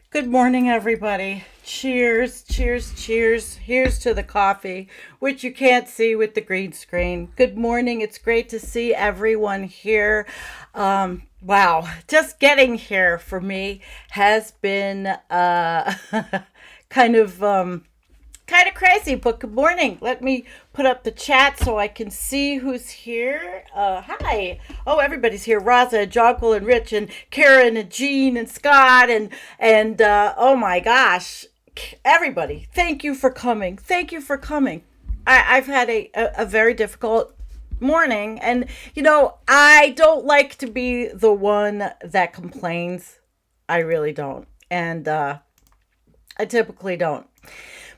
Good morning, everybody. Cheers, cheers, cheers. Here's to the coffee, which you can't see with the green screen. Good morning. It's great to see everyone here. Wow, just getting here for me has been kind of kind of crazy, but good morning. Let me put up the chat so I can see who's here. Hi. Oh, everybody's here. Raza, Jogwell, and Rich, and Karen, and Jean, and Scott, and oh my gosh, everybody. Thank you for coming. Thank you for coming. I've had a very difficult morning, and I don't like to be the one that complains. I really don't, and I typically don't.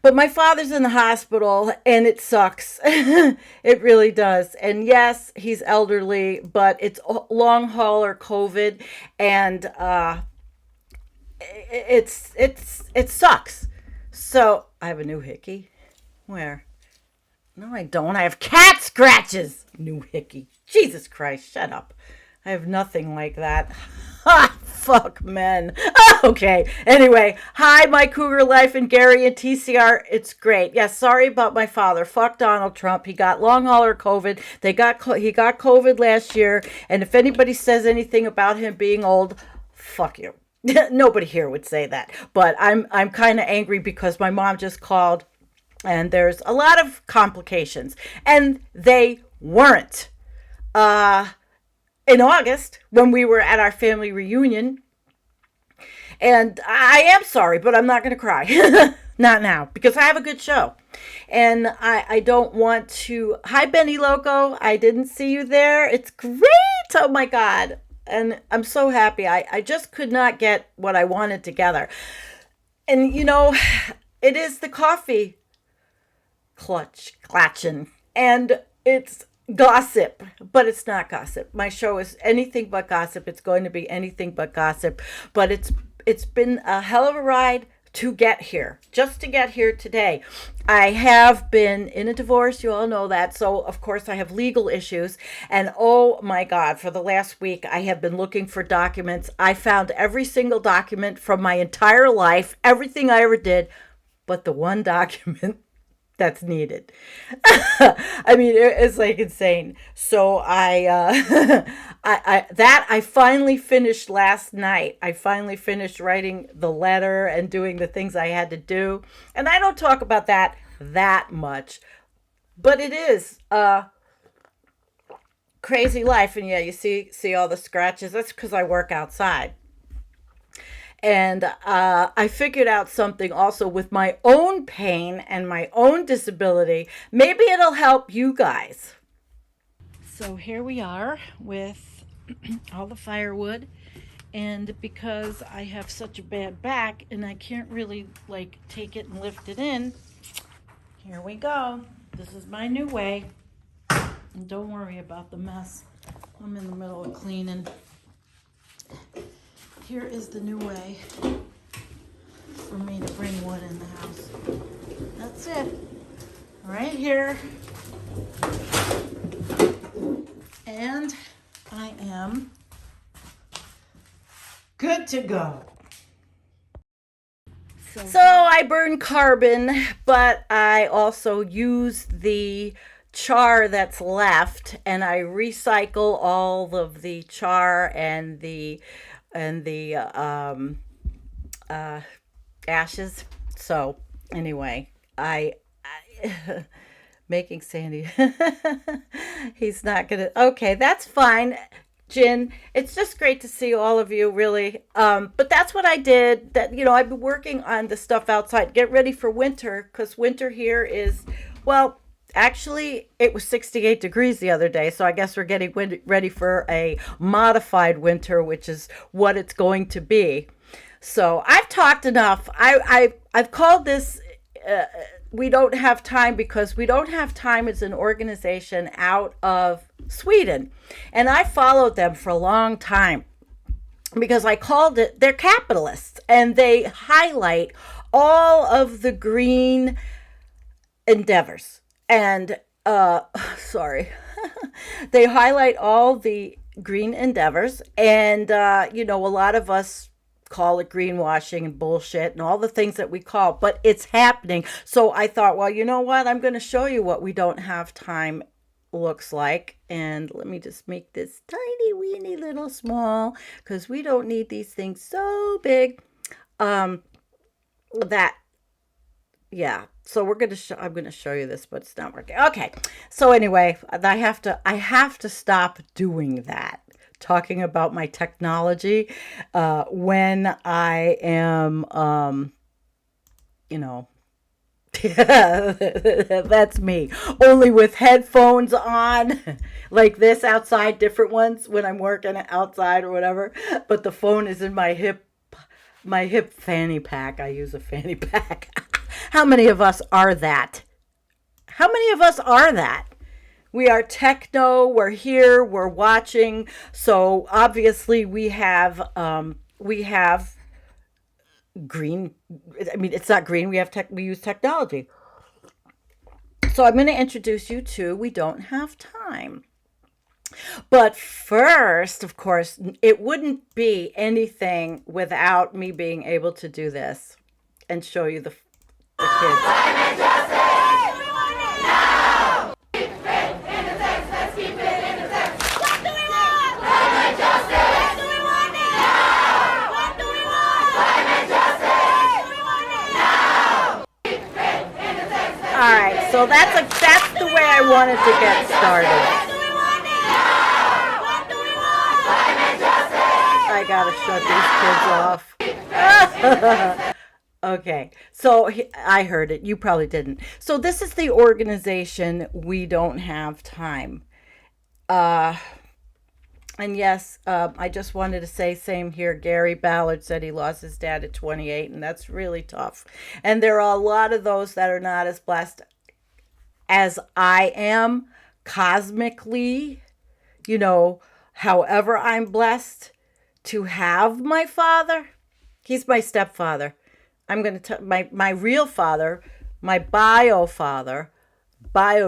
But my father's in the hospital and it sucks. It really does. And yes, he's elderly, but it's long hauler COVID, and it sucks. So I have a new hickey. Where? No, I don't. I have cat scratches. New hickey. Jesus Christ, shut up. I have nothing like that. Ha! Fuck men. Okay. Anyway, hi, my Cougar Life and Gary and TCR. It's great. Yeah, sorry about my father. Fuck Donald Trump. He got long hauler COVID. He got COVID last year. And if anybody says anything about him being old, fuck you. Nobody here would say that. But I'm kind of angry because my mom just called and there's a lot of complications. And they weren't. In August, when we were at our family reunion, and I am sorry, but I'm not going to cry. Not now, because I have a good show. And I don't want to. Hi, Benny Loco. I didn't see you there. It's great. Oh, my God. And I'm so happy. I just could not get what I wanted together. And, it is the coffee klatschen. And it's gossip, but it's not gossip. My show is anything but gossip. It's going to be anything but gossip, but it's been a hell of a ride to get here, just to get here today. I have been in a divorce, you all know that, so of course I have legal issues, and oh my God, for the last week I have been looking for documents. I found every single document from my entire life, everything I ever did, but the one document that's needed. I mean, it's like insane. So I finally finished last night. I finally finished writing the letter and doing the things I had to do. And I don't talk about that much, but it is crazy life. And yeah, you see all the scratches. That's because I work outside. And I figured out something also with my own pain and my own disability. Maybe it'll help you guys. So here we are with all the firewood. And because I have such a bad back and I can't really take it and lift it in, here we go. This is my new way. And don't worry about the mess. I'm in the middle of cleaning. Here is the new way for me to bring wood in the house. That's it. Right here. And I am good to go. So I burn carbon, but I also use the char that's left, and I recycle all of the char and the ashes. So anyway, I making Sandy. He's not gonna. Okay, that's fine, Jen. It's just great to see all of you, really. But that's what I did. I've been working on the stuff outside. Get ready for winter, because winter here is, well, actually, it was 68 degrees the other day, so I guess we're getting ready for a modified winter, which is what it's going to be. So I've talked enough. I've called this We Don't Have Time, because We Don't Have Time is an organization out of Sweden, and I followed them for a long time because I called it, they're capitalists, and they highlight all of the green endeavors. And sorry, they highlight all the green endeavors, and a lot of us call it greenwashing and bullshit and all the things that we call, but it's happening. So I thought, well, you know what? I'm going to show you what we don't have time looks like. And let me just make this tiny, weeny little small because we don't need these things so big. Um, that yeah, so I'm gonna show you this, but it's not working. Okay, so anyway, I have to stop doing that, talking about my technology when I am you know that's me, only with headphones on like this outside, different ones when I'm working outside or whatever, but the phone is in my hip fanny pack. I use a fanny pack. How many of us are that? How many of us are that? We are techno, we're here, we're watching. So obviously we have green. I mean, it's not green. We use technology. So I'm going to introduce you to We Don't Have Time. But first, of course, it wouldn't be anything without me being able to do this and show you the kids. All right, so that's the way I wanted to get started. I gotta shut these kids off. Okay, so I heard it. You probably didn't. So this is the organization We Don't Have Time. Uh, and yes, I just wanted to say, same here. Gary Ballard said he lost his dad at 28, and that's really tough. And there are a lot of those that are not as blessed as I am cosmically, you know, however I'm blessed to have my father. He's my stepfather. I'm going to tell my real father, my bio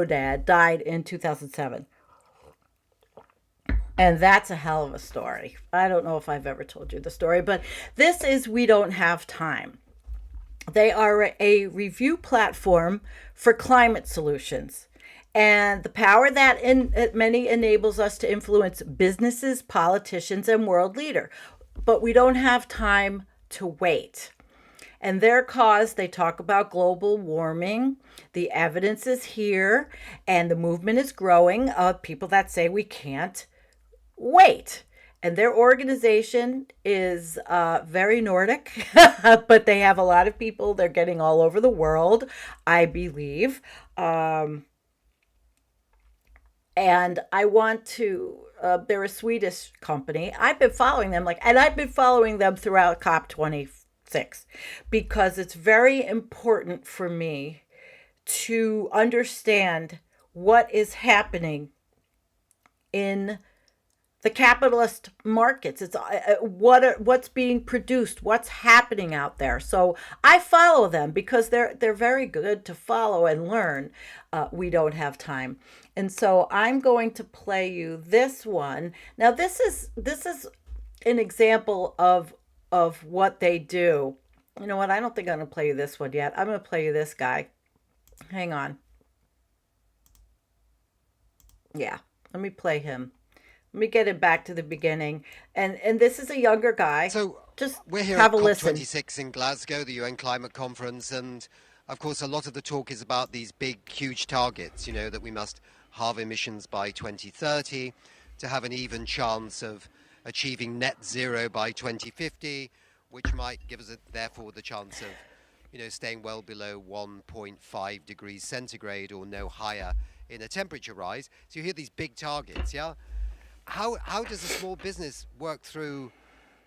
dad died in 2007. And that's a hell of a story. I don't know if I've ever told you the story, but this is We Don't Have Time. They are a review platform for climate solutions and the power that many enables us to influence businesses, politicians, and world leader. But we don't have time to wait. And their cause, they talk about global warming. The evidence is here, and the movement is growing of people that say we can't wait. And their organization is very Nordic, but they have a lot of people. They're getting all over the world, I believe. And I want to, they're a Swedish company. I've been following them, and I've been following them throughout COP26 because it's very important for me to understand what is happening in the capitalist markets. It's what's being produced, what's happening out there. So I follow them because they're very good to follow and learn. We don't have time, and so I'm going to play you this one. Now this is an example of what they do. You know what? I don't think I'm going to play you this one yet. I'm going to play you this guy. Hang on. Yeah, let me play him. Let me get it back to the beginning. And this is a younger guy. So Just we're here have at a listen. COP26 in Glasgow, the UN climate conference, and of course a lot of the talk is about these big, huge targets, that we must halve emissions by 2030 to have an even chance of achieving net zero by 2050, which might give us, therefore, the chance of, staying well below 1.5 degrees centigrade or no higher in a temperature rise. So you hear these big targets, yeah? How does a small business work through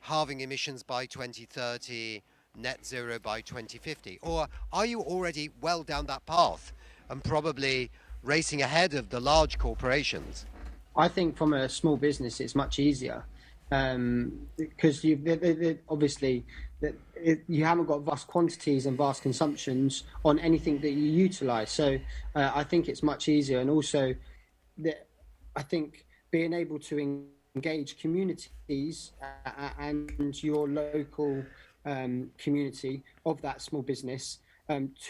halving emissions by 2030, net zero by 2050? Or are you already well down that path and probably racing ahead of the large corporations? I think from a small business, it's much easier because obviously you haven't got vast quantities and vast consumptions on anything that you utilize. So I think it's much easier, and also I think being able to engage communities and your local community of that small business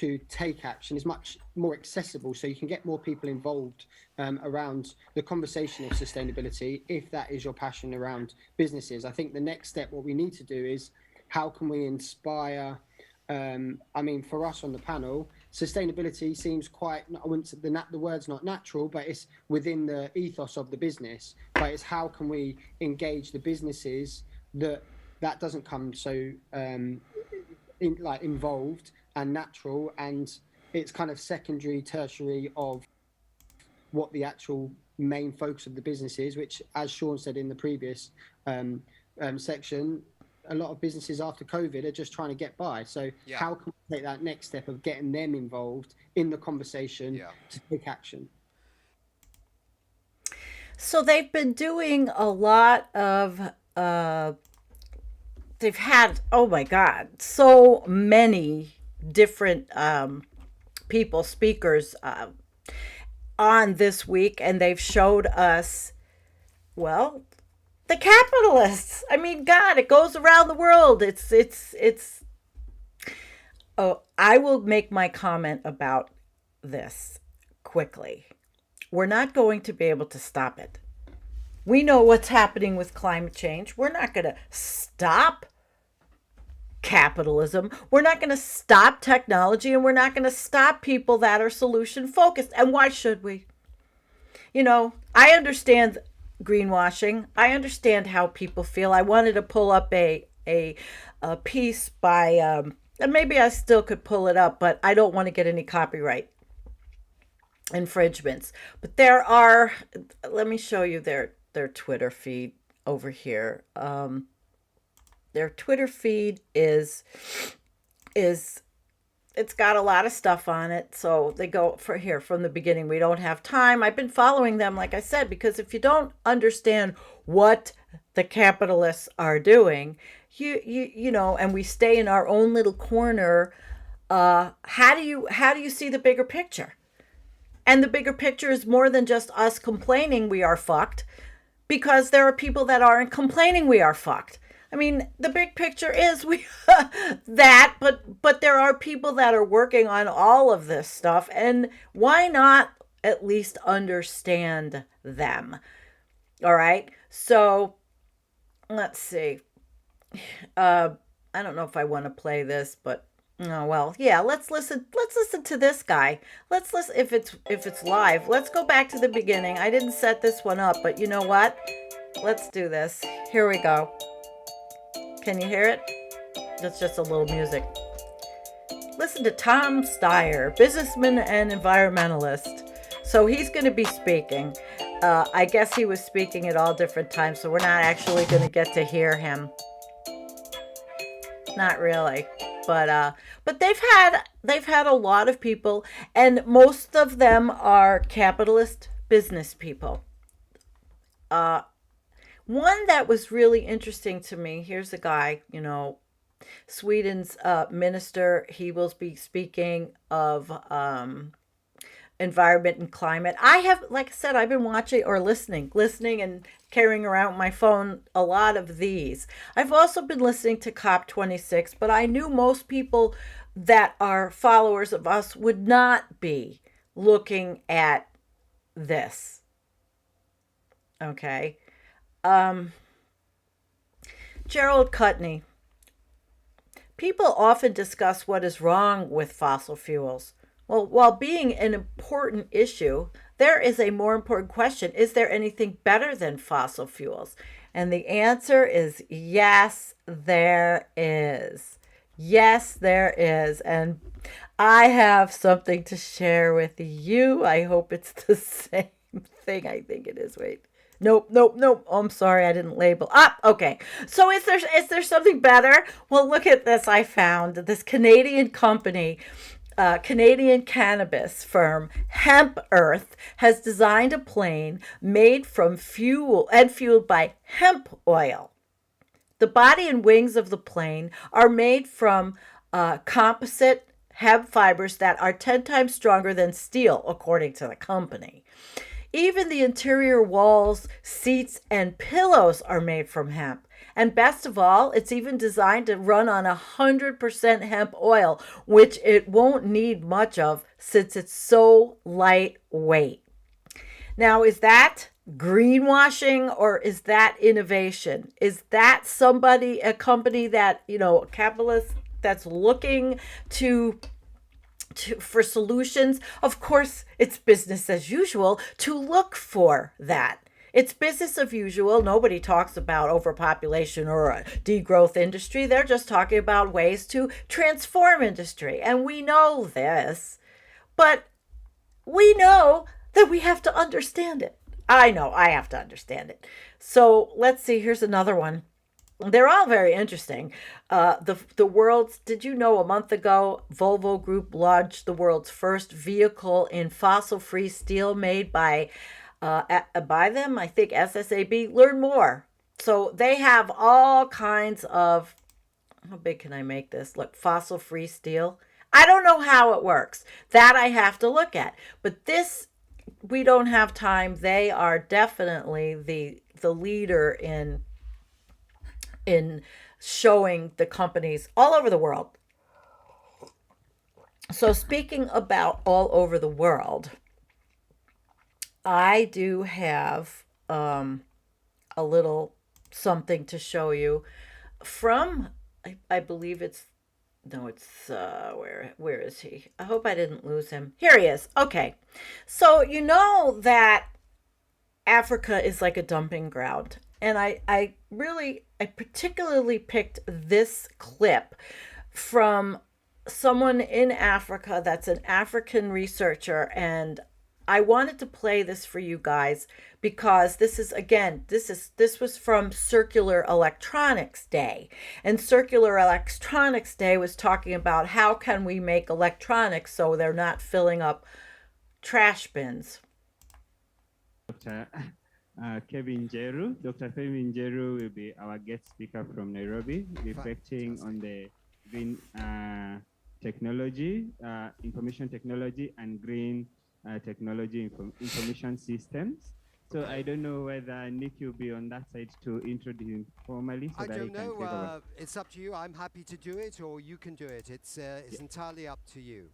to take action is much more accessible, so you can get more people involved around the conversation of sustainability if that is your passion around businesses. I think the next step, what we need to do is how can we inspire, I mean, for us on the panel, sustainability seems quite, I wouldn't say the word's not natural, but it's within the ethos of the business. But it's how can we engage the businesses that doesn't come so involved and natural, and it's kind of secondary, tertiary of what the actual main focus of the business is, which, as Sean said in the previous section, a lot of businesses after COVID are just trying to get by. So how can we take that next step of getting them involved in the conversation to take action? So they've been doing a lot of, they've had, oh my God, so many different people, speakers on this week, and they've showed us, well, the capitalists. I mean, God, it goes around the world. It's. Oh, I will make my comment about this quickly. We're not going to be able to stop it. We know what's happening with climate change. We're not going to stop capitalism. We're not going to stop technology, and we're not going to stop people that are solution focused. And why should we? You know, I understand greenwashing. I understand how people feel. I wanted to pull up a piece by, and maybe I still could pull it up, but I don't want to get any copyright infringements. But there are, let me show you their Twitter feed over here. Their Twitter feed is it's got a lot of stuff on it. So they go for here from the beginning. We don't have time. I've been following them, like I said, because if you don't understand what the capitalists are doing, you know, and we stay in our own little corner, how do you see the bigger picture? And the bigger picture is more than just us complaining we are fucked, because there are people that aren't complaining we are fucked. I mean, the big picture is we that, but there are people that are working on all of this stuff, and why not at least understand them? All right. So let's see. I don't know if I want to play this, but oh well, yeah. Let's listen. Let's listen to this guy. Let's listen if it's live. Let's go back to the beginning. I didn't set this one up, but you know what? Let's do this. Here we go. Can you hear it? That's just a little music. Listen to Tom Steyer, businessman and environmentalist. So he's going to be speaking. I guess he was speaking at all different times, so we're not actually going to get to hear him. Not really, but they've had a lot of people, and most of them are capitalist business people. One that was really interesting to me, here's a guy, you know, Sweden's minister. He will be speaking of environment and climate. I have, like I said, I've been watching or listening and carrying around my phone a lot of these. I've also been listening to COP26, but I knew most people that are followers of us would not be looking at this. Okay. Gerald Cutney. People often discuss what is wrong with fossil fuels. Well, while being an important issue, there is a more important question. Is there anything better than fossil fuels? And the answer is yes, there is. Yes, there is. And I have something to share with you. I hope it's the same thing. I think it is. Wait. Nope. Oh, I'm sorry, I didn't label. Okay. So is there something better? Well, look at this. I found this Canadian company, Canadian cannabis firm Hemp Earth, has designed a plane made from fuel and fueled by hemp oil. The body and wings of the plane are made from composite hemp fibers that are 10 times stronger than steel, according to the company. Even the interior walls, seats, and pillows are made from hemp. And best of all, it's even designed to run on 100% hemp oil, which it won't need much of since it's so lightweight. Now, is that greenwashing or is that innovation? Is that somebody, a company that, a capitalist that's looking for solutions? Of course, it's business as usual to look for that. It's business as usual. Nobody talks about overpopulation or a degrowth industry. They're just talking about ways to transform industry. And we know this, but we know that we have to understand it. I know I have to understand it. So let's see. Here's another one. They're all very interesting. The world's, did you know a month ago, Volvo Group launched the world's first vehicle in fossil-free steel made by them, I think SSAB. Learn more. So they have all kinds of, how big can I make this? Look, fossil-free steel. I don't know how it works. That I have to look at. But this, we don't have time. They are definitely the leader in showing the companies all over the world. So speaking about all over the world, I do have a little something to show you from, I believe it's, no, it's, where is he? I hope I didn't lose him. Here he is. Okay. So you know that Africa is like a dumping ground. And I particularly picked this clip from someone in Africa that's an African researcher, and I wanted to play this for you guys because this was from Circular Electronics Day. And Circular Electronics Day was talking about how can we make electronics so they're not filling up trash bins. Dr. Kevin Jeru. Dr. Kevin Jeru will be our guest speaker from Nairobi, reflecting on the green technology, information technology, and green technology information systems. So I don't know whether Nick will be on that side to introduce him formally. So I that don't he can know. take over. It's up to you. I'm happy to do it, or you can do it. It's entirely up to you.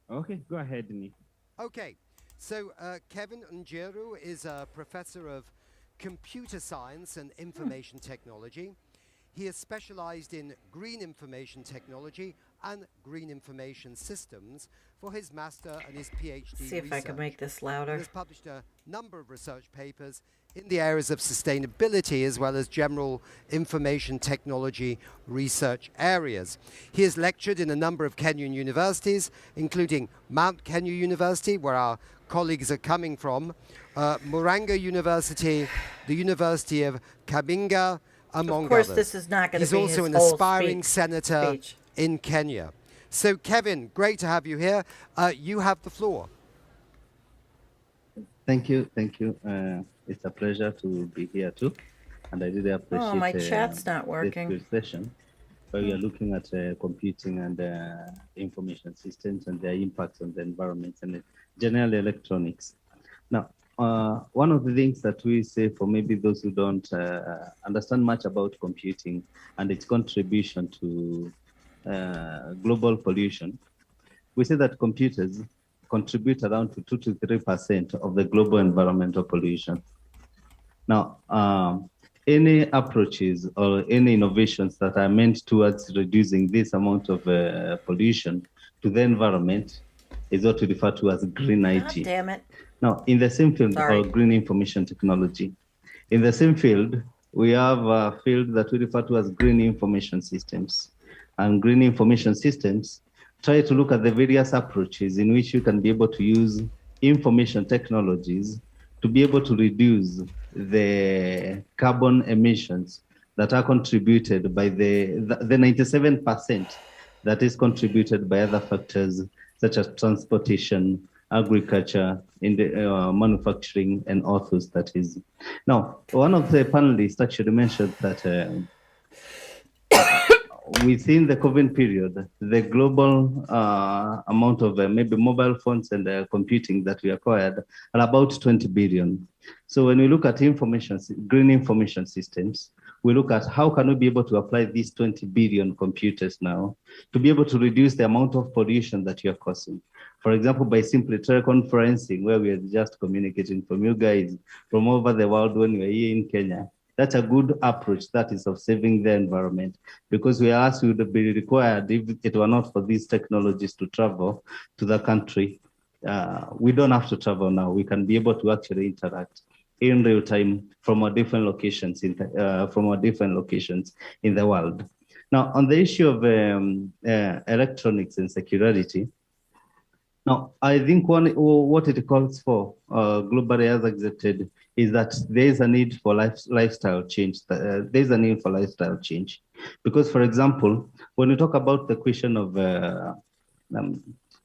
Okay, go ahead, Nick. Okay. So Kevin Njeru is a professor of computer science and information technology. He is specialized in green information technology and green information systems for his master and his PhD See if I can make this louder. He has published a number of research papers in the areas of sustainability as well as general information technology research areas. He has lectured in a number of Kenyan universities, including Mount Kenya University, where our colleagues are coming from, Murang'a University, the University of Kabinga, among others. Of course, this is not going to be He's also his an whole aspiring senator speech. in Kenya. So, Kevin, great to have you here. You have the floor. Thank you. It's a pleasure to be here too, and I really appreciate. Oh, my chat's not working. This session, where we are looking at computing and information systems and their impacts on the environment and generally electronics. Now, one of the things that we say for maybe those who don't understand much about computing and its contribution to global pollution, we say that computers contribute around to 2 to 3% of the global environmental pollution. Now, any approaches or any innovations that are meant towards reducing this amount of pollution to the environment is what we refer to as green IT. God damn it. Now, in the same field of green information technology, in the same field, we have a field that we refer to as green information systems. And green information systems try to look at the various approaches in which you can be able to use information technologies to be able to reduce the carbon emissions that are contributed by the 97% that is contributed by other factors such as transportation, agriculture, in the manufacturing, and autos, that is. Now, one of the panelists actually mentioned that within the COVID period, the global amount of maybe mobile phones and computing that we acquired are about 20 billion. So when we look at green information systems, we look at how can we be able to apply these 20 billion computers now to be able to reduce the amount of pollution that you are causing. For example, by simply teleconferencing, where we are just communicating from you guys from over the world when we're here in Kenya. That's a good approach, that is, of saving the environment, because we are asked would be required if it were not for these technologies to travel to the country. We don't have to travel now. We can be able to actually interact in real time from our different locations in the world. Now, on the issue of electronics and security, now, I think what it calls for, globally as accepted, is that there is a need for lifestyle change. There's a need for lifestyle change. Because, for example, when we talk about the question of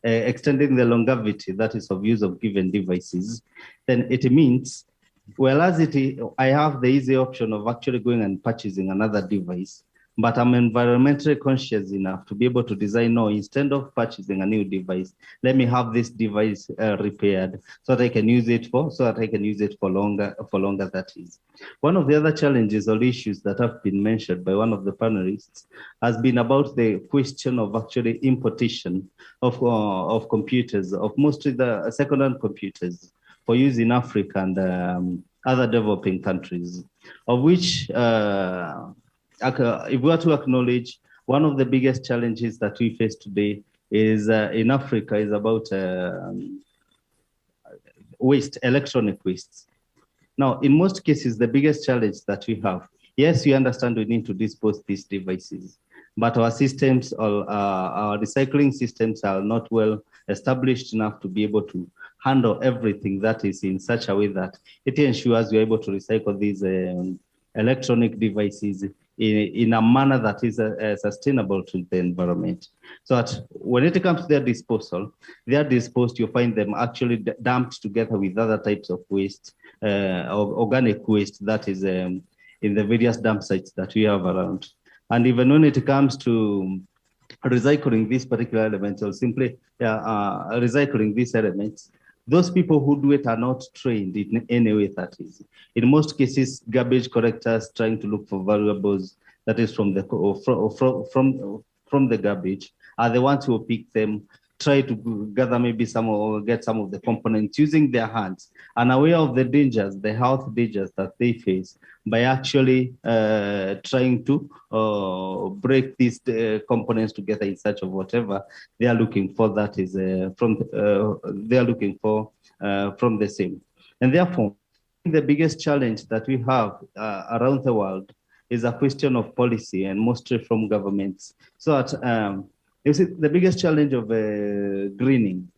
extending the longevity, that is, of use of given devices, then it means, whereas I have the easy option of actually going and purchasing another device, but I'm environmentally conscious enough to be able to design, no, instead of purchasing a new device, let me have this device repaired so that I can use it for longer, that is. One of the other challenges or issues that have been mentioned by one of the panelists has been about the question of actually importation of computers, of mostly the second-hand computers for use in Africa and other developing countries, of which if we were to acknowledge, one of the biggest challenges that we face today is in Africa is about waste, electronic wastes. Now, in most cases, the biggest challenge that we have, yes, we understand we need to dispose these devices, but our systems, our recycling systems are not well established enough to be able to handle everything that is in such a way that it ensures we're able to recycle these electronic devices in a manner that is sustainable to the environment. So that when it comes to their disposal, they are disposed, you find them actually dumped together with other types of waste, organic waste that is in the various dump sites that we have around. And even when it comes to recycling these particular elements or simply recycling these elements, those people who do it are not trained in any way, that is. In most cases, garbage collectors trying to look for valuables that is from the garbage are the ones who pick them, try to gather maybe some or get some of the components using their hands, and aware of the dangers, the health dangers that they face by actually trying to break these components together in search of whatever they are looking for, that is from the same. And therefore, the biggest challenge that we have around the world is a question of policy, and mostly from governments. So that you see, the biggest challenge of greening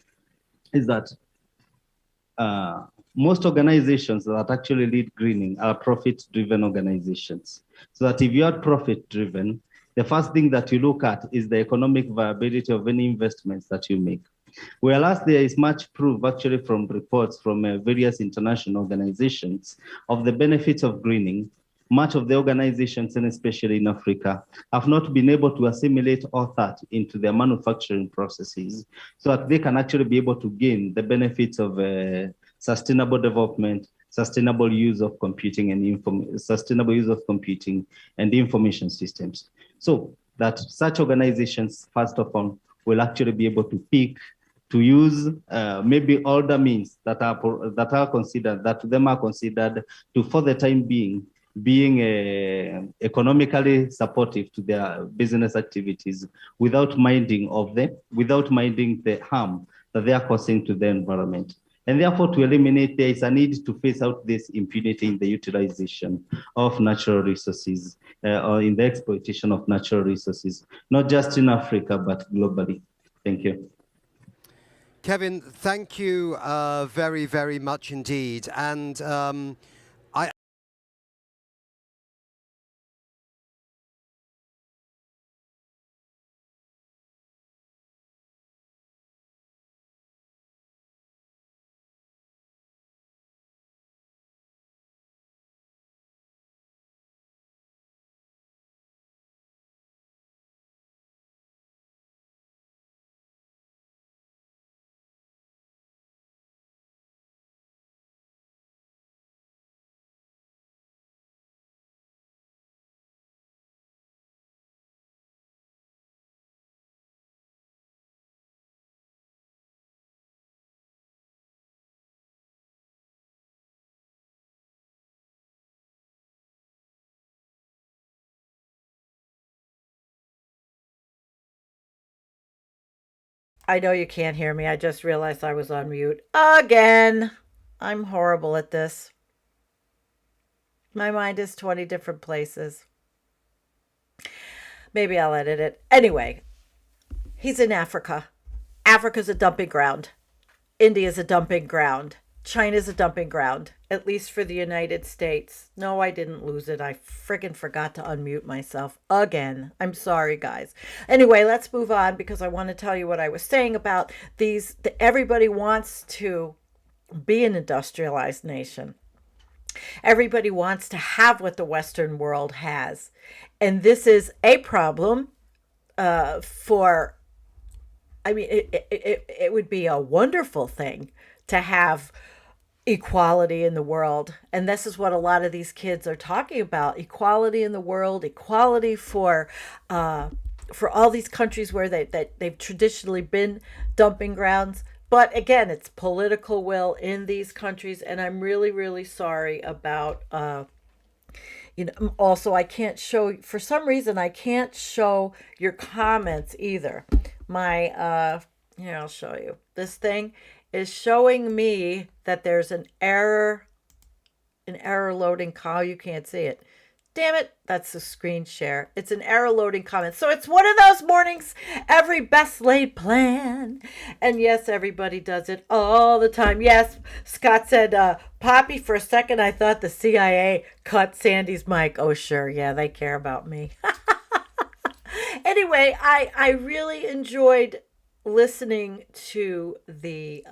is that most organizations that actually lead greening are profit-driven organizations. So that if you are profit-driven, the first thing that you look at is the economic viability of any investments that you make. Whereas there is much proof actually from reports from various international organizations of the benefits of greening, much of the organizations, and especially in Africa, have not been able to assimilate all that into their manufacturing processes so that they can actually be able to gain the benefits of sustainable development, sustainable use of computing and information systems. So that such organizations, first of all, will actually be able to pick to use maybe older means that are considered to, for the time being economically supportive to their business activities without minding the harm that they are causing to the environment. And therefore, to eliminate, there is a need to phase out this impunity in the utilization of natural resources or in the exploitation of natural resources, not just in Africa, but globally. Thank you. Kevin, thank you very, very much indeed. And I know you can't hear me. I just realized I was on mute again. I'm horrible at this. My mind is 20 different places. Maybe I'll edit it. Anyway, he's in Africa. Africa's a dumping ground. India's a dumping ground. China's a dumping ground, at least for the United States. No, I didn't lose it. I friggin' forgot to unmute myself again. I'm sorry, guys. Anyway, let's move on because I want to tell you what I was saying about these. Everybody wants to be an industrialized nation. Everybody wants to have what the Western world has. And this is a problem for, I mean, it would be a wonderful thing to have equality in the world. And this is what a lot of these kids are talking about: equality in the world, equality for all these countries where they've traditionally been dumping grounds. But again, it's political will in these countries, and I'm really, really sorry about also, I can't show, for some reason I can't show your comments either. My here, I'll show you. This thing is showing me that there's an error loading call. You can't see it. Damn it, that's the screen share. It's an error loading comment. So it's one of those mornings, every best laid plan. And yes, everybody does it all the time. Yes, Scott said, Poppy, for a second I thought the CIA cut Sandy's mic. Oh, sure, yeah, they care about me. Anyway, I really enjoyed listening to the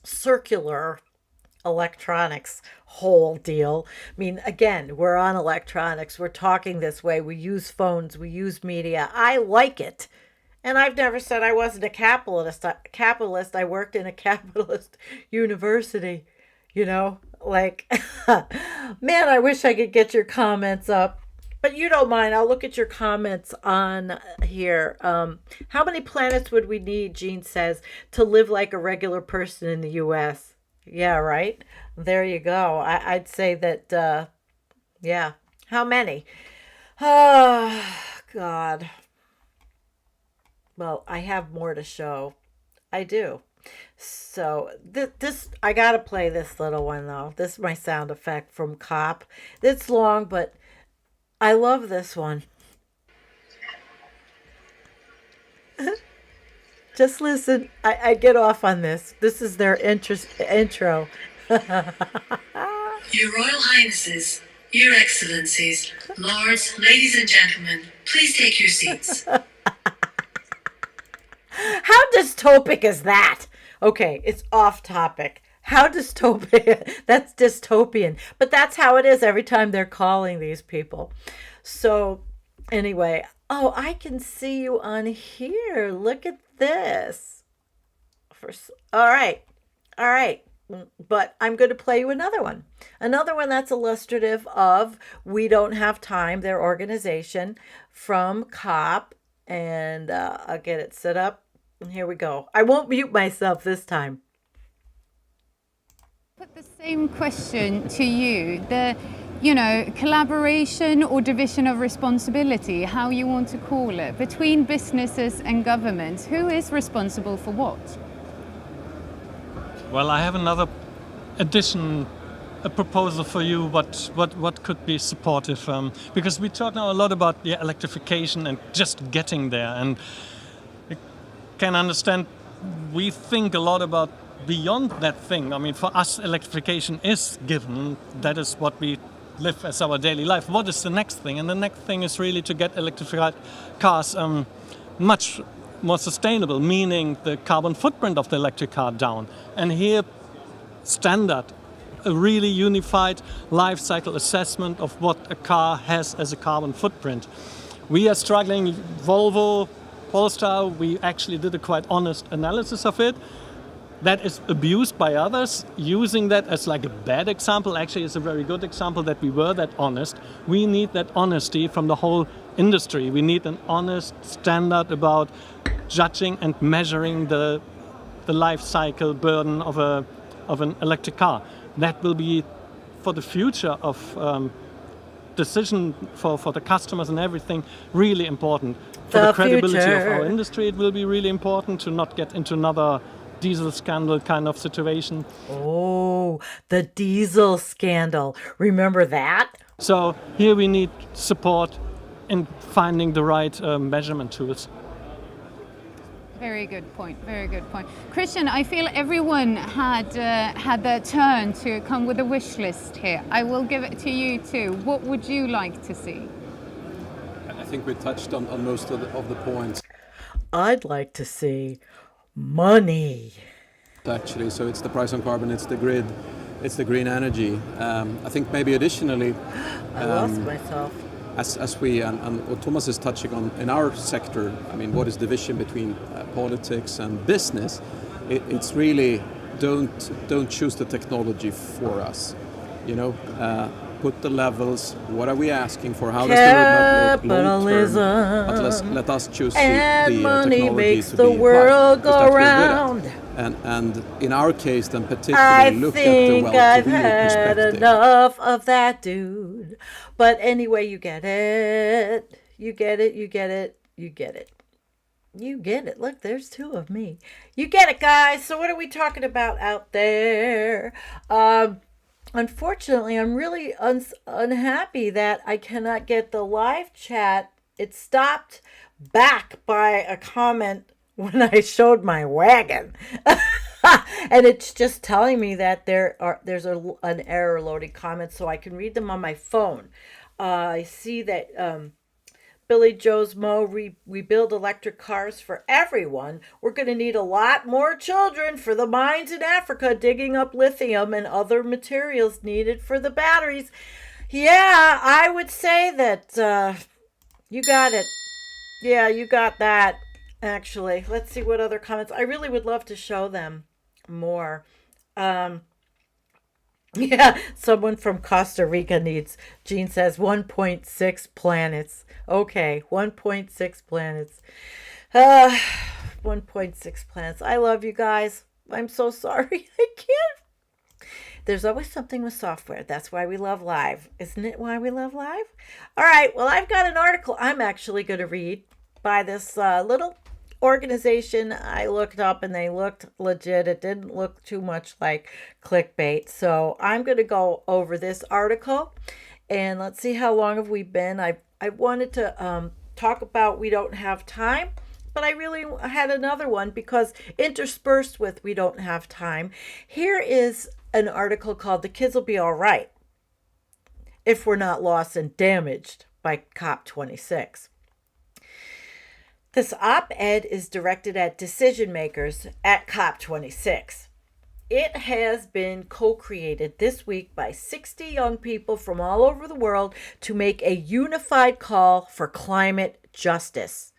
circular electronics whole deal. I mean, again, we're on electronics. We're talking this way. We use phones. We use media. I like it. And I've never said I wasn't a capitalist. I worked in a capitalist university, like, man, I wish I could get your comments up. But you don't mind. I'll look at your comments on here. How many planets would we need, Jean says, to live like a regular person in the U.S.? Yeah, right. There you go. I'd say that, yeah. How many? Oh, God. Well, I have more to show. I do. So this I gotta play this little one though. This is my sound effect from COP. It's long, but I love this one. Just listen. I get off on this. This is their intro. Your Royal Highnesses, Your Excellencies, Lords, Ladies and Gentlemen, please take your seats. How dystopic is that? Okay, it's off topic. How dystopian? That's dystopian. But that's how it is every time they're calling these people. So, anyway, oh, I can see you on here. Look at this. All right. But I'm going to play you another one. Another one that's illustrative of We Don't Have Time, their organization from COP. And I'll get it set up. And here we go. I won't mute myself this time. Put the same question to you. The, collaboration or division of responsibility, how you want to call it, between businesses and governments. Who is responsible for what? Well, I have another a proposal for you, what could be supportive, because we talk now a lot about the electrification and just getting there, and you can understand we think a lot about beyond that thing. I mean, for us, electrification is given. That is what we live as our daily life. What is the next thing? And the next thing is really to get electrified cars much more sustainable, meaning the carbon footprint of the electric car down. And here, standard, a really unified life cycle assessment of what a car has as a carbon footprint. We are struggling, Volvo, Polestar, we actually did a quite honest analysis of it. That is abused by others. Using that as like a bad example actually is a very good example that we were that honest. We need that honesty from the whole industry. We need an honest standard about judging and measuring the life cycle burden of an electric car. That will be for the future of decision for the customers and everything really important. For The the credibility of future. our industry, it will be really important to not get into another diesel scandal kind of situation. Oh, the diesel scandal. Remember that? So here we need support in finding the right measurement tools. Very good point. Very good point. Christian, I feel everyone had their turn to come with a wish list here. I will give it to you too. What would you like to see? I think we touched on most of the points I'd like to see money. actually. So it's the price on carbon, it's the grid, it's the green energy. I think maybe additionally, I lost myself. as we and what Thomas is touching on in our sector, I mean, what is the division between politics and business? It's really don't choose the technology for us. You know, put the levels. What are we asking for? How does the roadmap look long term? But let us choose And the money technology makes to the be world applied, because go that's what we're good round. at. And in our case, then I particularly look at the think I've well-to-wheel had perspective. enough of that dude. But anyway, you get it. You get it. You get it. You get it. You get it. Look, there's two of me. You get it, guys. So what are we talking about out there? Unfortunately, I'm really unhappy that I cannot get the live chat. It stopped back by a comment when I showed my wagon. And it's just telling me that there's an error loading comment, so I can read them on my phone. I see that Billy Joe's Mo, we build electric cars for everyone. We're going to need a lot more children for the mines in Africa digging up lithium and other materials needed for the batteries. Yeah, I would say that you got it. Yeah, you got that, actually. Let's see what other comments. I really would love to show them more. Yeah, someone from Costa Rica needs, Jean says, 1.6 planets. Okay, 1.6 planets. 1.6 planets. I love you guys. I'm so sorry. I can't. There's always something with software. That's why we love live. Isn't it why we love live? All right, well, I've got an article I'm actually going to read by this little organization I looked up, and they looked legit. It didn't look too much like clickbait. So I'm going to go over this article, and let's see how long have we been. I wanted to talk about We Don't Have Time, but I really had another one because interspersed with We Don't Have Time, here is an article called The Kids Will Be All Right If We're Not Lost and Damaged by COP26. This op-ed is directed at decision makers at COP26. It has been co-created this week by 60 young people from all over the world to make a unified call for climate justice.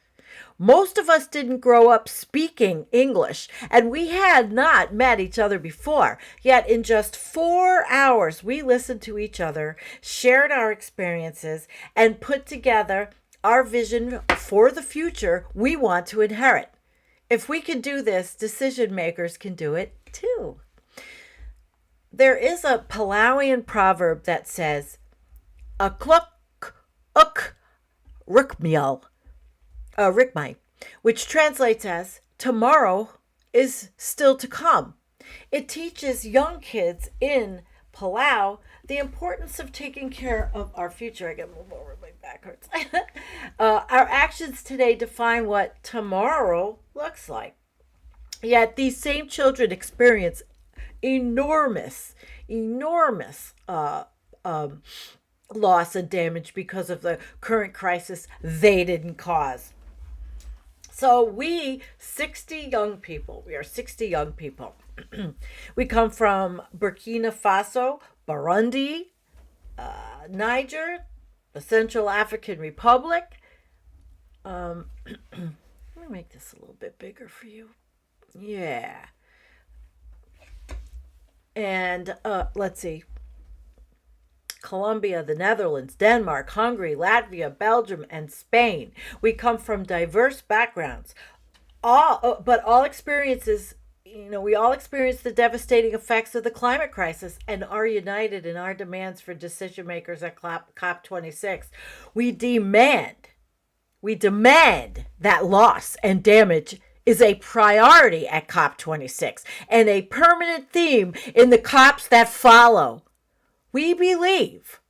Most of us didn't grow up speaking English, and we had not met each other before. Yet in just 4 hours, we listened to each other, shared our experiences, and put together our vision for the future we want to inherit. If we can do this, decision makers can do it too. There is a Palawian proverb that says, "A kluk uk rikmiel," which translates as "tomorrow is still to come." It teaches young kids in Palau the importance of taking care of our future. I get a little over my back hurts. Our actions today define what tomorrow looks like. Yet these same children experience enormous loss and damage because of the current crisis they didn't cause. So we are 60 young people. We come from Burkina Faso, Burundi, Niger, the Central African Republic. Let me make this a little bit bigger for you. Yeah. And let's see. Colombia, the Netherlands, Denmark, Hungary, Latvia, Belgium, and Spain. We come from diverse backgrounds, but all experiences we all experience the devastating effects of the climate crisis and are united in our demands for decision makers at COP26. We demand that loss and damage is a priority at COP26 and a permanent theme in the COPs that follow. We believe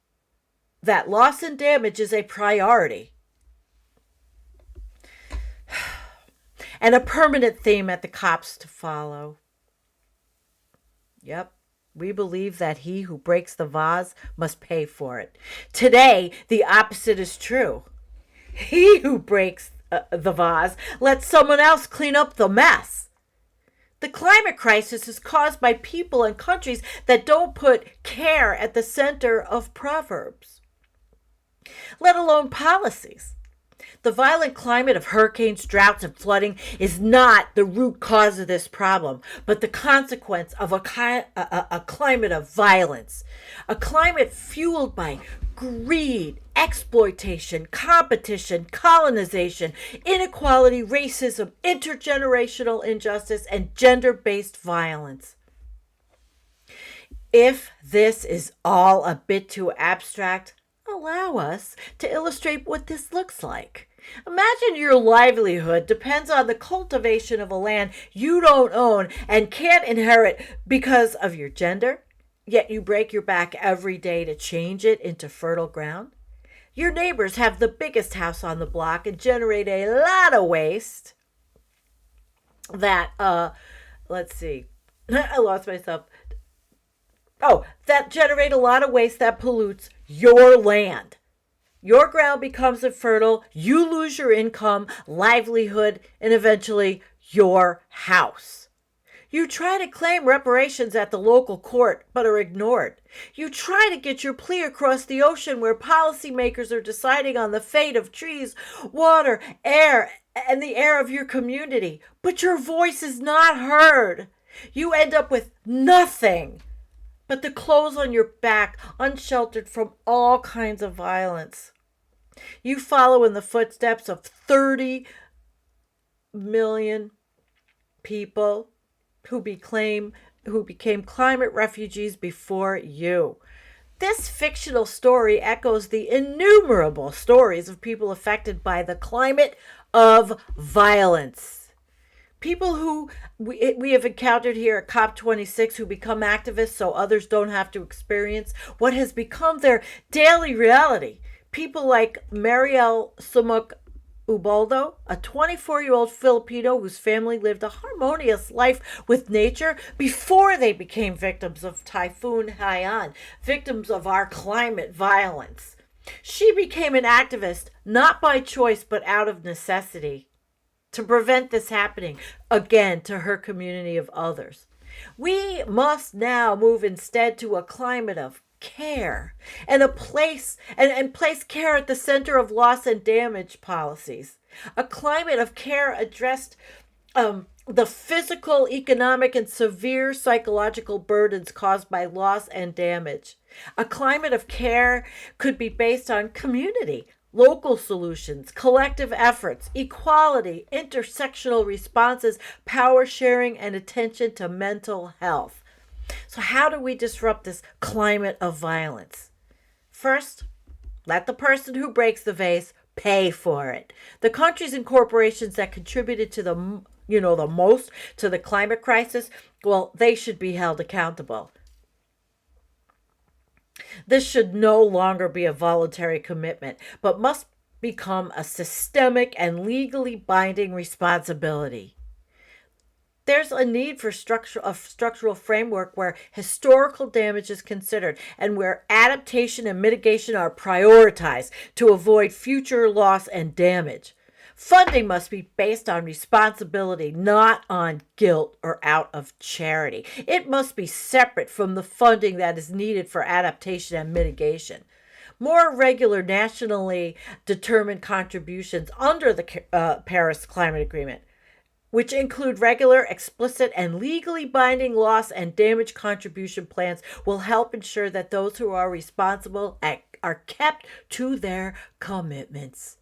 that loss and damage is a priority and a permanent theme at the COPs to follow. Yep. We believe that he who breaks the vase must pay for it. Today, the opposite is true. He who breaks the vase lets someone else clean up the mess. The climate crisis is caused by people and countries that don't put care at the center of proverbs, let alone policies. The violent climate of hurricanes, droughts, and flooding is not the root cause of this problem, but the consequence of a climate of violence, a climate fueled by greed, exploitation, competition, colonization, inequality, racism, intergenerational injustice, and gender-based violence. If this is all a bit too abstract, allow us to illustrate what this looks like. Imagine your livelihood depends on the cultivation of a land you don't own and can't inherit because of your gender, yet you break your back every day to change it into fertile ground. Your neighbors have the biggest house on the block and generate a lot of waste that, let's see, I lost myself. That generate a lot of waste that pollutes your land. Your ground becomes infertile, you lose your income, livelihood, and eventually your house. You try to claim reparations at the local court, but are ignored. You try to get your plea across the ocean where policymakers are deciding on the fate of trees, water, air, and the air of your community, but your voice is not heard. You end up with nothing but the clothes on your back, unsheltered from all kinds of violence. You follow in the footsteps of 30 million people who became climate refugees before you. This fictional story echoes the innumerable stories of people affected by the climate of violence. People who we have encountered here at COP26 who become activists so others don't have to experience what has become their daily reality. People like Mariel Sumuk Ubaldo, a 24-year-old Filipino whose family lived a harmonious life with nature before they became victims of Typhoon Haiyan, victims of our climate violence. She became an activist not by choice but out of necessity to prevent this happening again to her community of others. We must now move instead to a climate of care and place care at the center of loss and damage policies. A climate of care addressed the physical, economic, and severe psychological burdens caused by loss and damage. A climate of care could be based on community, local solutions, collective efforts, equality, intersectional responses, power sharing, and attention to mental health. So how do we disrupt this climate of violence? First, let the person who breaks the vase pay for it. The countries and corporations that contributed to the most to the climate crisis, well, they should be held accountable. This should no longer be a voluntary commitment, but must become a systemic and legally binding responsibility. There's a need for a structural framework where historical damage is considered and where adaptation and mitigation are prioritized to avoid future loss and damage. Funding must be based on responsibility, not on guilt or out of charity. It must be separate from the funding that is needed for adaptation and mitigation. More regular nationally determined contributions under the Paris Climate Agreement, which include regular, explicit, and legally binding loss and damage contribution plans, will help ensure that those who are responsible are kept to their commitments.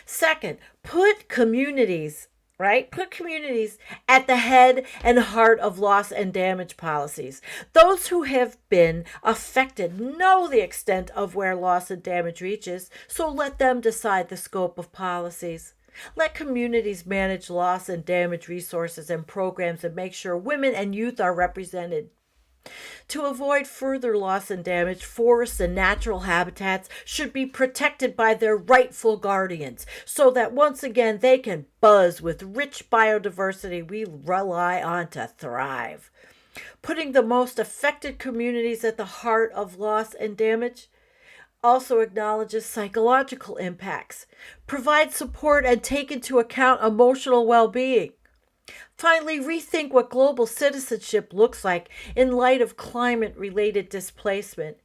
Second, put communities right? Put communities at the head and heart of loss and damage policies. Those who have been affected know the extent of where loss and damage reaches, so let them decide the scope of policies. Let communities manage loss and damage resources and programs and make sure women and youth are represented. To avoid further loss and damage, forests and natural habitats should be protected by their rightful guardians so that once again they can buzz with rich biodiversity we rely on to thrive. Putting the most affected communities at the heart of loss and damage also acknowledges psychological impacts, provide support, and take into account emotional well-being. Finally, rethink what global citizenship looks like in light of climate-related displacement.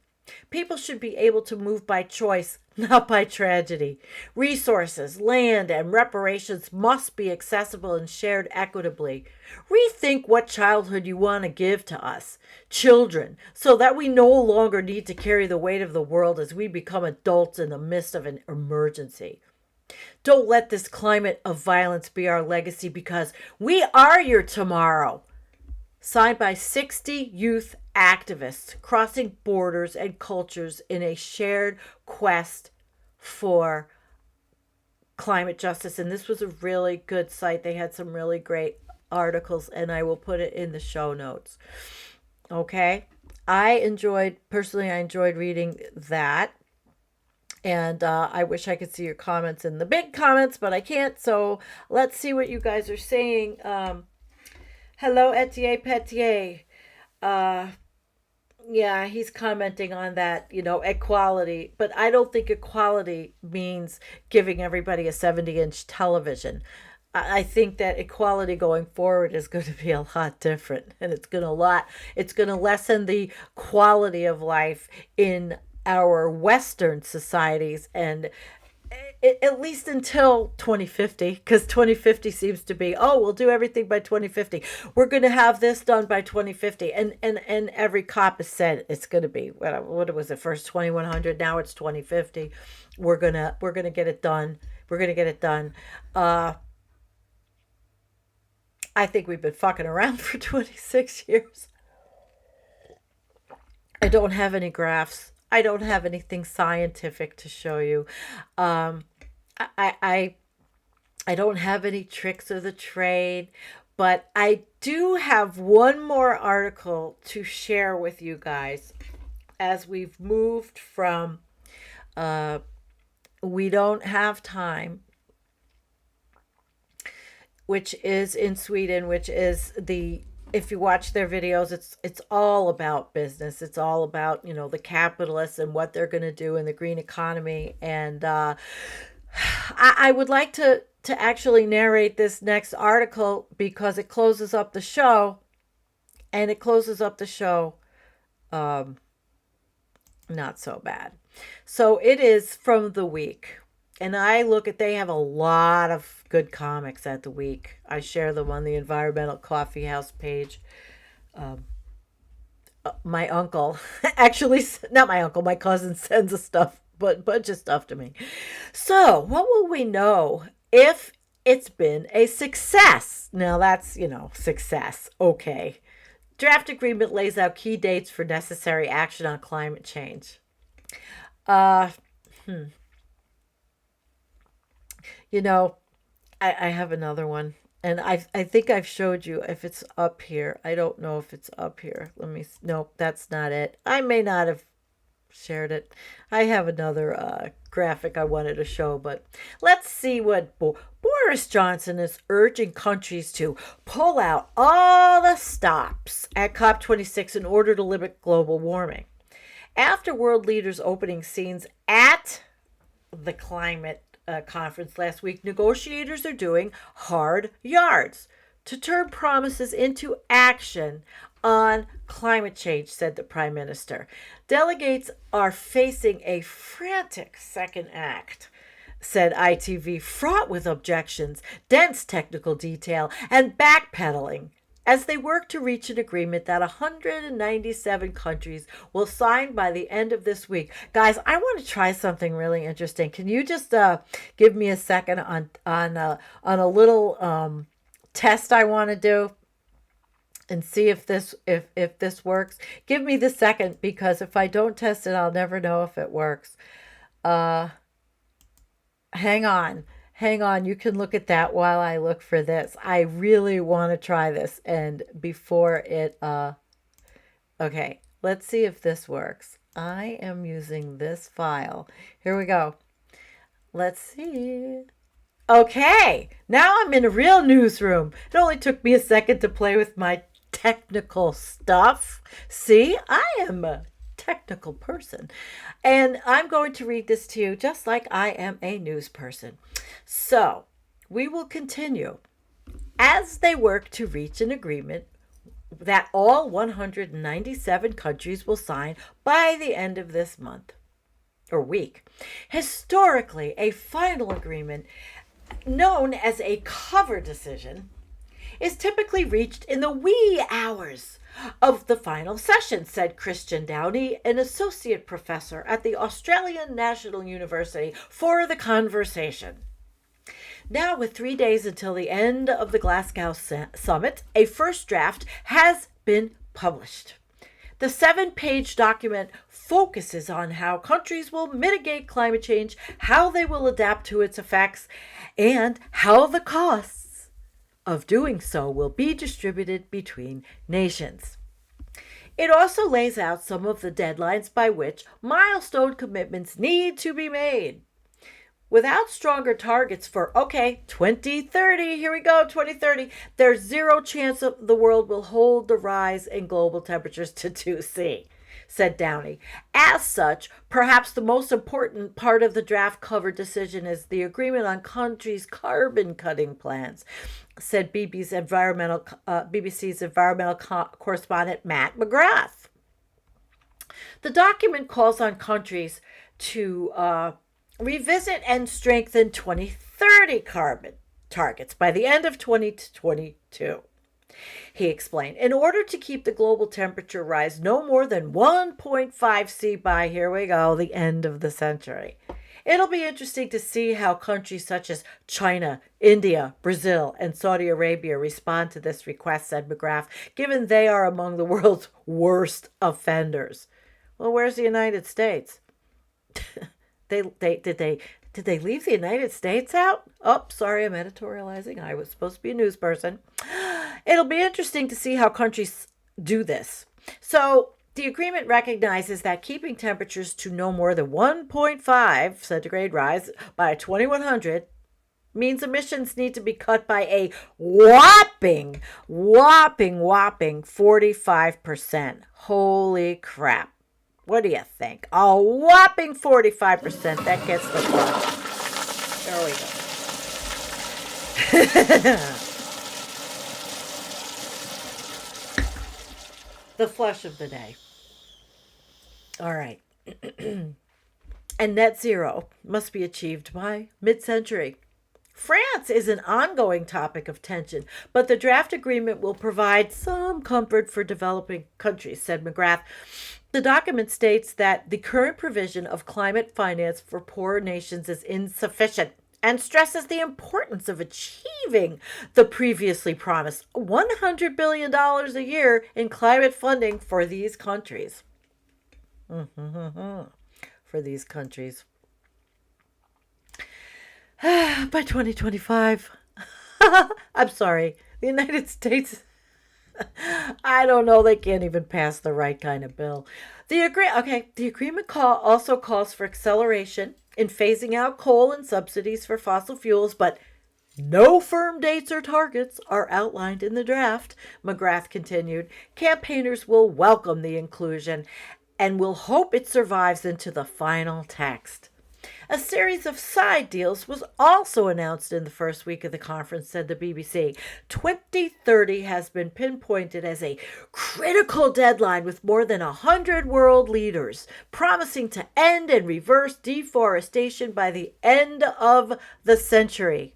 People should be able to move by choice, not by tragedy. Resources, land, and reparations must be accessible and shared equitably. Rethink what childhood you want to give to us, children, so that we no longer need to carry the weight of the world as we become adults in the midst of an emergency. Don't let this climate of violence be our legacy, because we are your tomorrow. Signed by 60 youth activists crossing borders and cultures in a shared quest for climate justice. And this was a really good site. They had some really great articles, and I will put it in the show notes. Okay. I enjoyed reading that. And I wish I could see your comments in the big comments, but I can't. So let's see what you guys are saying. Hello, Etier Petier. Yeah, he's commenting on that, equality. But I don't think equality means giving everybody a 70-inch television. I think that equality going forward is going to be a lot different, and it's going to lessen the quality of life in our Western societies, and at least until 2050, because 2050 seems to be, we'll do everything by 2050. We're going to have this done by 2050, and every cop has said it's going to be, what was it first, 2100, now it's 2050. We're gonna get it done. We're gonna get it done. I think we've been fucking around for 26 years. I don't have any graphs. I don't have anything scientific to show you. I don't have any tricks of the trade, but I do have one more article to share with you guys as we've moved from We Don't Have Time, which is in Sweden, which is if you watch their videos, it's all about business. It's all about, the capitalists and what they're going to do in the green economy. And I would like to actually narrate this next article because it closes up the show. And it closes up the show not so bad. So it is from The Week. And they have a lot of good comics at The Week. I share them on the Environmental Coffee House page. My uncle, actually, not my uncle, my cousin sends a bunch of stuff to me. So, what will we know if it's been a success? Now, that's, success. Okay. Draft agreement lays out key dates for necessary action on climate change. I have another one, and I think I've showed you if it's up here. I don't know if it's up here. Nope, that's not it. I may not have shared it. I have another graphic I wanted to show, but let's see what Boris Johnson is urging countries to pull out all the stops at COP26 in order to limit global warming. After world leaders opening scenes at the climate conference last week, negotiators are doing hard yards to turn promises into action on climate change, said the Prime Minister. Delegates are facing a frantic second act, said ITV, fraught with objections, dense technical detail, and backpedaling as they work to reach an agreement that 197 countries will sign by the end of this week. Guys, I want to try something really interesting. Can you just give me a second on a little test I want to do and see if this works? Give me the second, because if I don't test it, I'll never know if it works. Hang on. You can look at that while I look for this. I really want to try this. And before it, okay, let's see if this works. I am using this file. Here we go. Let's see. Okay, now I'm in a real newsroom. It only took me a second to play with my technical stuff. See, I am a technical person. And I'm going to read this to you just like I am a news person. So, we will continue. As they work to reach an agreement that all 197 countries will sign by the end of this month or week. Historically, a final agreement known as a cover decision is typically reached in the wee hours of the final session, said Christian Downey, an associate professor at the Australian National University, for the conversation. Now, with 3 days until the end of the Glasgow summit, a first draft has been published. The 7-page document focuses on how countries will mitigate climate change, how they will adapt to its effects, and how the costs of doing so will be distributed between nations. It also lays out some of the deadlines by which milestone commitments need to be made. Without stronger targets for, 2030, here we go, 2030, there's zero chance the world will hold the rise in global temperatures to 2°C, said Downey. As such, perhaps the most important part of the draft cover decision is the agreement on countries' carbon cutting plans, said BBC's environmental correspondent Matt McGrath. The document calls on countries to revisit and strengthen 2030 carbon targets by the end of 2022. He explained, in order to keep the global temperature rise no more than 1.5°C by, here we go, the end of the century. It'll be interesting to see how countries such as China, India, Brazil, and Saudi Arabia respond to this request, said McGrath, given they are among the world's worst offenders. Well, where's the United States? Did they leave the United States out? Oh, sorry, I'm editorializing. I was supposed to be a news person. It'll be interesting to see how countries do this. So the agreement recognizes that keeping temperatures to no more than 1.5 centigrade rise by 2100 means emissions need to be cut by a whopping 45%. Holy crap. What do you think? A whopping 45%. That gets the flush. There we go. The flush of the day. All right. And net zero must be achieved by mid-century. France is an ongoing topic of tension, but the draft agreement will provide some comfort for developing countries, said McGrath. The document states that the current provision of climate finance for poor nations is insufficient and stresses the importance of achieving the previously promised $100 billion a year in climate funding for these countries. For these countries. By 2025. I'm sorry. The United States, I don't know. They can't even pass the right kind of bill. The agreement also calls for acceleration in phasing out coal and subsidies for fossil fuels, but no firm dates or targets are outlined in the draft, McGrath continued. Campaigners will welcome the inclusion and will hope it survives into the final text. A series of side deals was also announced in the first week of the conference, said the BBC. 2030 has been pinpointed as a critical deadline with more than 100 world leaders promising to end and reverse deforestation by the end of the century.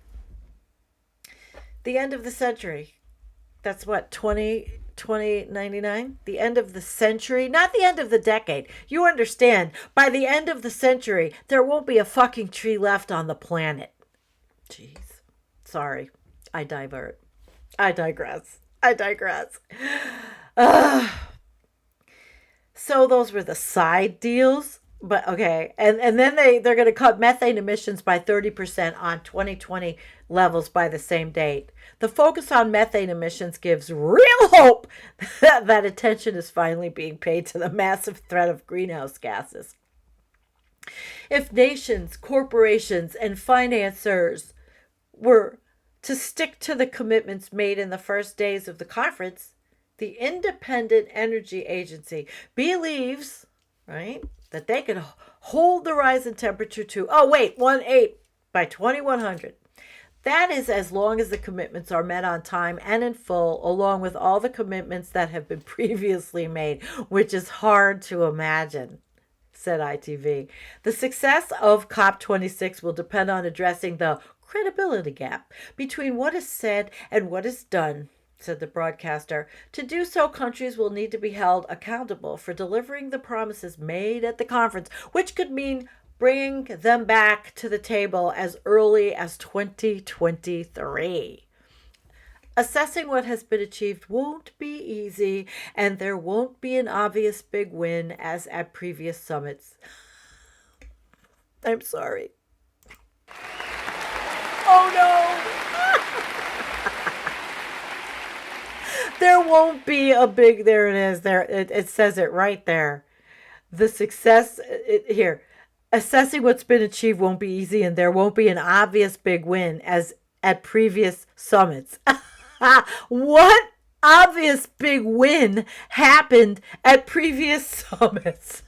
The end of the century. That's what, 2099? The end of the century? Not the end of the decade. You understand, by the end of the century, there won't be a fucking tree left on the planet. Jeez. Sorry. I divert. I digress. I digress. So those were the side deals. But okay. And then they're going to cut methane emissions by 30% on 2020 levels by the same date. The focus on methane emissions gives real hope that attention is finally being paid to the massive threat of greenhouse gases. If nations, corporations, and financiers were to stick to the commitments made in the first days of the conference, the Independent Energy Agency believes, right, that they could hold the rise in temperature to, 1.8 by 2100. That is as long as the commitments are met on time and in full, along with all the commitments that have been previously made, which is hard to imagine, said ITV. The success of COP26 will depend on addressing the credibility gap between what is said and what is done, said the broadcaster. To do so, countries will need to be held accountable for delivering the promises made at the conference, which could mean bringing them back to the table as early as 2023. Assessing what has been achieved won't be easy, and there won't be an obvious big win as at previous summits. I'm sorry. Oh no! There won't be a big, there it is, there it says it right there. The success, here, assessing what's been achieved won't be easy, and there won't be an obvious big win as at previous summits. What obvious big win happened at previous summits?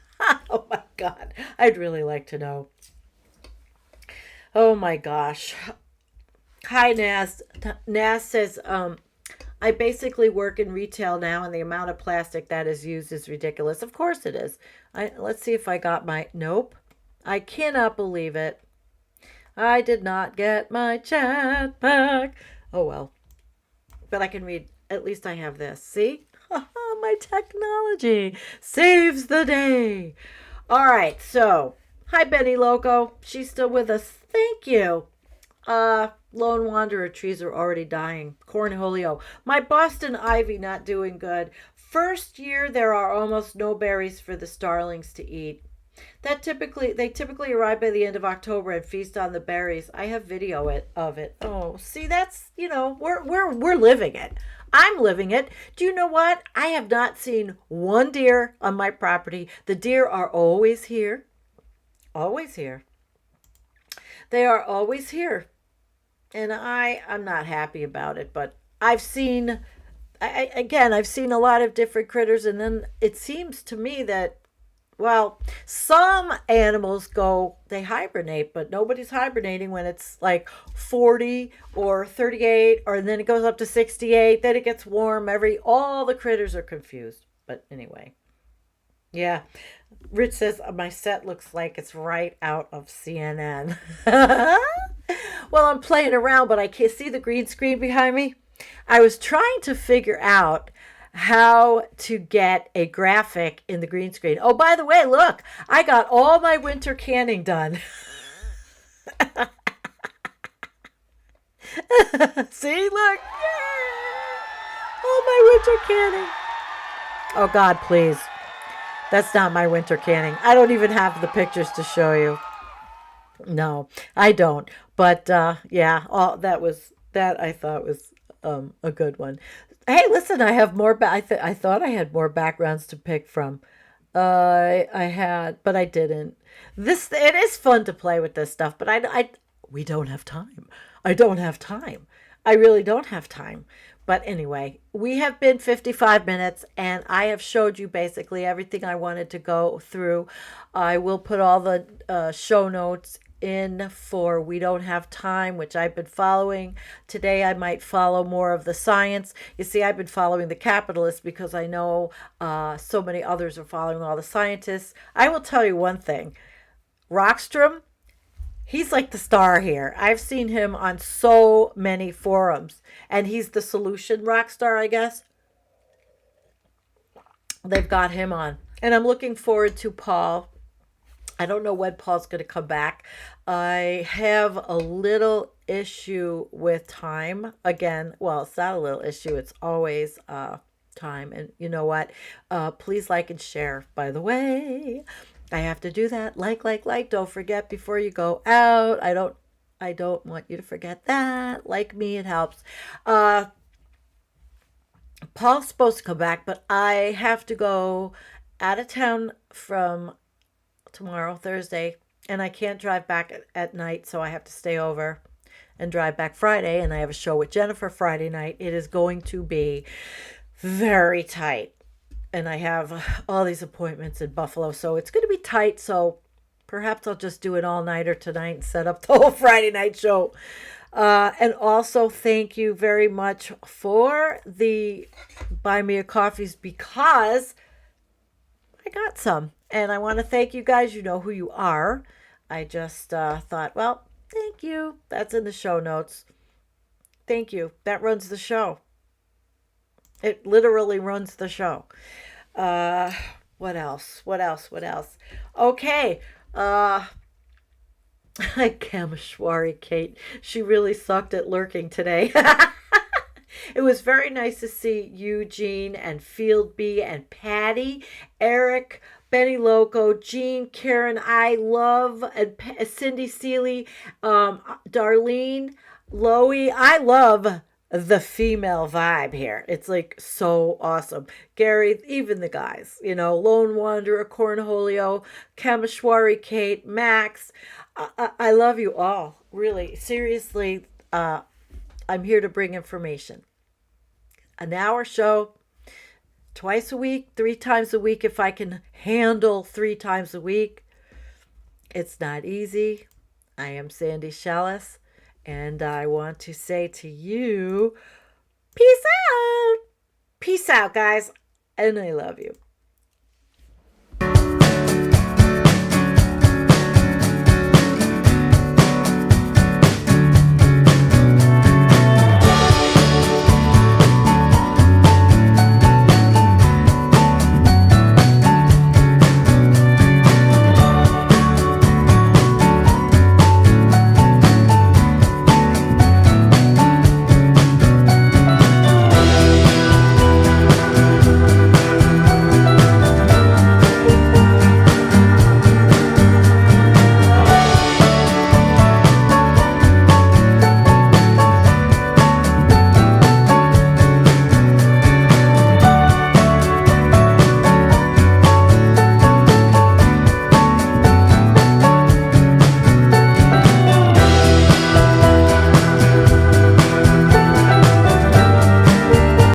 Oh my God, I'd really like to know. Oh my gosh. Hi, Nas. Nas says, I basically work in retail now, and the amount of plastic that is used is ridiculous. Of course it is. Let's see if I got my... Nope. I cannot believe it. I did not get my chat back. Oh, well. But I can read. At least I have this. See? My technology saves the day. All right. So, hi, Benny Loco. She's still with us. Thank you. Lone Wanderer, trees are already dying. Cornholio. My Boston ivy not doing good. First year there are almost no berries for the starlings to eat. They typically arrive by the end of October and feast on the berries. I have video of it. Oh, see, that's, we're living it. I'm living it. Do you know what? I have not seen one deer on my property. The deer are always here. Always here. They are always here. And I'm not happy about it, but I've seen a lot of different critters, and then it seems to me that, well, some animals they hibernate, but nobody's hibernating when it's like 40 or 38, and then it goes up to 68, then it gets warm. All the critters are confused. But anyway, yeah. Rich says, my set looks like it's right out of CNN. Well, I'm playing around, but I can't see the green screen behind me. I was trying to figure out how to get a graphic in the green screen. Oh, by the way, look, I got all my winter canning done. See, look. Oh, my winter canning. Oh, God, please. That's not my winter canning. I don't even have the pictures to show you. No, I don't. But yeah, that I thought was a good one. Hey, listen, I have more. I thought I had more backgrounds to pick from. I had, but I didn't. It is fun to play with this stuff, but we don't have time. I don't have time. I really don't have time. But anyway, we have been 55 minutes, and I have showed you basically everything I wanted to go through. I will put all the show notes in for We Don't Have Time, which I've been following. Today I might follow more of the science. You see, I've been following the Capitalist because I know so many others are following all the scientists. I will tell you one thing. Rockstrom, He's like the star here. I've seen him on so many forums, and he's the solution rock star, I guess. They've got him on. And I'm looking forward to Paul. I don't know when Paul's going to come back. I have a little issue with time. Again, well, it's not a little issue. It's always time. And you know what? Please like and share, by the way. I have to do that. Like. Don't forget before you go out. I don't want you to forget that. Like me, it helps. Paul's supposed to come back, but I have to go out of town from tomorrow, Thursday, and I can't drive back at night, so I have to stay over and drive back Friday, and I have a show with Jennifer Friday night. It is going to be very tight, and I have all these appointments in Buffalo, so it's going to be tight, so perhaps I'll just do an all-nighter tonight and set up the whole Friday night show. And also thank you very much for the Buy Me a Coffees, because I got some. And I want to thank you guys. You know who you are. I just thought, well, thank you. That's in the show notes. Thank you. That runs the show. It literally runs the show. What else? Okay. Kameshwari Kate. She really sucked at lurking today. It was very nice to see Eugene and Field B and Patty, Eric, Benny Loco, Jean, Karen, I love, and Cindy Seeley, Darlene, Loie. I love the female vibe here. It's like so awesome. Gary, even the guys, Lone Wanderer, Cornholio, Kameshwari Kate, Max. I love you all. Really, seriously, I'm here to bring information. An hour show, twice a week, 3 times a week, if I can handle 3 times a week. It's not easy. I am Sandy Shallis, and I want to say to you, peace out. Peace out, guys, and I love you.